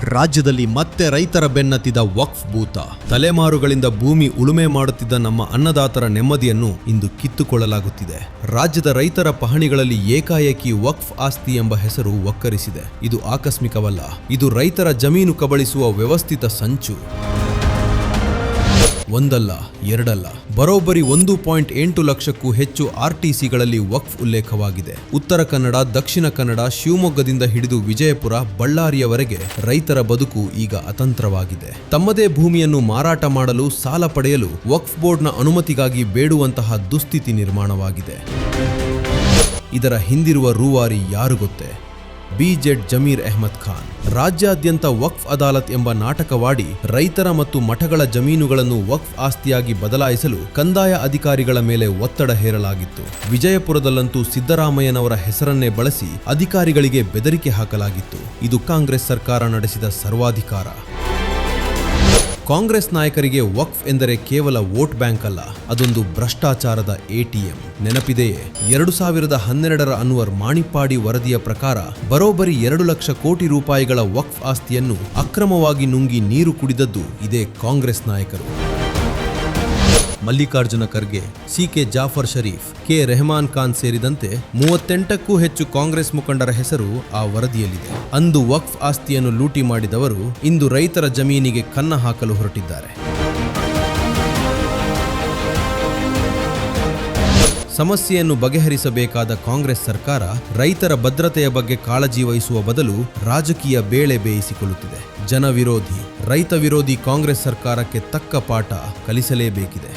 ರಾಜ್ಯದಲ್ಲಿ ಮತ್ತೆ ರೈತರ ಬೆನ್ನತ್ತಿದ ವಕ್ಫ್ ಭೂತ. ತಲೆಮಾರುಗಳಿಂದ ಭೂಮಿ ಉಳುಮೆ ಮಾಡುತ್ತಿದ್ದ ನಮ್ಮ ಅನ್ನದಾತರ ನೆಮ್ಮದಿಯನ್ನು ಇಂದು ಕಿತ್ತುಕೊಳ್ಳಲಾಗುತ್ತಿದೆ. ರಾಜ್ಯದ ರೈತರ ಪಹಣಿಗಳಲ್ಲಿ ಏಕಾಏಕಿ ವಕ್ಫ್ ಆಸ್ತಿ ಎಂಬ ಹೆಸರು ಒಕ್ಕರಿಸಿದೆ. ಇದು ಆಕಸ್ಮಿಕವಲ್ಲ, ಇದು ರೈತರ ಜಮೀನು ಕಬಳಿಸುವ ವ್ಯವಸ್ಥಿತ ಸಂಚು. ಒಂದಲ್ಲ ಎರಡಲ್ಲ, ಬರೋಬ್ಬರಿ 1.8 ಲಕ್ಷಕ್ಕೂ ಹೆಚ್ಚು ಆರ್ಟಿಸಿಗಳಲ್ಲಿ ವಕ್ಫ್ ಉಲ್ಲೇಖವಾಗಿದೆ. ಉತ್ತರ ಕನ್ನಡ, ದಕ್ಷಿಣ ಕನ್ನಡ, ಶಿವಮೊಗ್ಗದಿಂದ ಹಿಡಿದು ವಿಜಯಪುರ, ಬಳ್ಳಾರಿಯವರೆಗೆ ರೈತರ ಬದುಕು ಈಗ ಅತಂತ್ರವಾಗಿದೆ. ತಮ್ಮದೇ ಭೂಮಿಯನ್ನು ಮಾರಾಟ ಮಾಡಲು, ಸಾಲ ಪಡೆಯಲು ವಕ್ಫ್ ಬೋರ್ಡ್ನ ಅನುಮತಿಗಾಗಿ ಬೇಡುವಂತಹ ದುಸ್ಥಿತಿ ನಿರ್ಮಾಣವಾಗಿದೆ. ಇದರ ಹಿಂದಿರುವ ರೂವಾರಿ ಯಾರು ಗೊತ್ತೇ? ಬಿಜೆಡ್ ಜಮೀರ್ ಅಹ್ಮದ್ ಖಾನ್. ರಾಜ್ಯಾದ್ಯಂತ ವಕ್ಫ್ ಅದಾಲತ್ ಎಂಬ ನಾಟಕವಾಡಿ ರೈತರ ಮತ್ತು ಮಠಗಳ ಜಮೀನುಗಳನ್ನು ವಕ್ಫ್ ಆಸ್ತಿಯಾಗಿ ಬದಲಾಯಿಸಲು ಕಂದಾಯ ಅಧಿಕಾರಿಗಳ ಮೇಲೆ ಒತ್ತಡ ಹೇರಲಾಗಿತ್ತು. ವಿಜಯಪುರದಲ್ಲಂತೂ ಸಿದ್ದರಾಮಯ್ಯನವರ ಹೆಸರನ್ನೇ ಬಳಸಿ ಅಧಿಕಾರಿಗಳಿಗೆ ಬೆದರಿಕೆ ಹಾಕಲಾಗಿತ್ತು. ಇದು ಕಾಂಗ್ರೆಸ್ ಸರ್ಕಾರ ನಡೆಸಿದ ಸರ್ವಾಧಿಕಾರ. ಕಾಂಗ್ರೆಸ್ ನಾಯಕರಿಗೆ ವಕ್ಫ್ ಎಂದರೆ ಕೇವಲ ವೋಟ್ ಬ್ಯಾಂಕ್ ಅಲ್ಲ, ಅದೊಂದು ಭ್ರಷ್ಟಾಚಾರದ ಎಟಿಎಂ. ನೆನಪಿದೆಯೇ? 2012ರ ಅನ್ವರ್ ಮಾಣಿಪ್ಪಾಡಿ ವರದಿಯ ಪ್ರಕಾರ ಬರೋಬ್ಬರಿ 2 ಲಕ್ಷ ಕೋಟಿ ರೂಪಾಯಿಗಳ ವಕ್ಫ್ ಆಸ್ತಿಯನ್ನು ಅಕ್ರಮವಾಗಿ ನುಂಗಿ ನೀರು ಕುಡಿದದ್ದು ಇದೇ ಕಾಂಗ್ರೆಸ್ ನಾಯಕರು. ಮಲ್ಲಿಕಾರ್ಜುನ ಖರ್ಗೆ, ಸಿ.ಕೆ. ಜಾಫರ್ ಶರೀಫ್, ಕೆ. ರೆಹಮಾನ್ ಖಾನ್ ಸೇರಿದಂತೆ 38ಕ್ಕೂ ಹೆಚ್ಚು ಕಾಂಗ್ರೆಸ್ ಮುಖಂಡರ ಹೆಸರು ಆ ವರದಿಯಲ್ಲಿದೆ. ಅಂದು ವಕ್ಫ್ ಆಸ್ತಿಯನ್ನು ಲೂಟಿ ಮಾಡಿದವರು ಇಂದು ರೈತರ ಜಮೀನಿಗೆ ಕನ್ನ ಹಾಕಲು ಹೊರಟಿದ್ದಾರೆ. ಸಮಸ್ಯೆಯನ್ನು ಬಗೆಹರಿಸಬೇಕಾದ ಕಾಂಗ್ರೆಸ್ ಸರ್ಕಾರ ರೈತರ ಭದ್ರತೆಯ ಬಗ್ಗೆ ಕಾಳಜಿ ವಹಿಸುವ ಬದಲು ರಾಜಕೀಯ ಬೇಳೆ ಬೇಯಿಸಿಕೊಳ್ಳುತ್ತಿದೆ. ಜನ ವಿರೋಧಿ, ರೈತ ವಿರೋಧಿ ಕಾಂಗ್ರೆಸ್ ಸರ್ಕಾರಕ್ಕೆ ತಕ್ಕ ಪಾಠ ಕಲಿಸಲೇಬೇಕಿದೆ.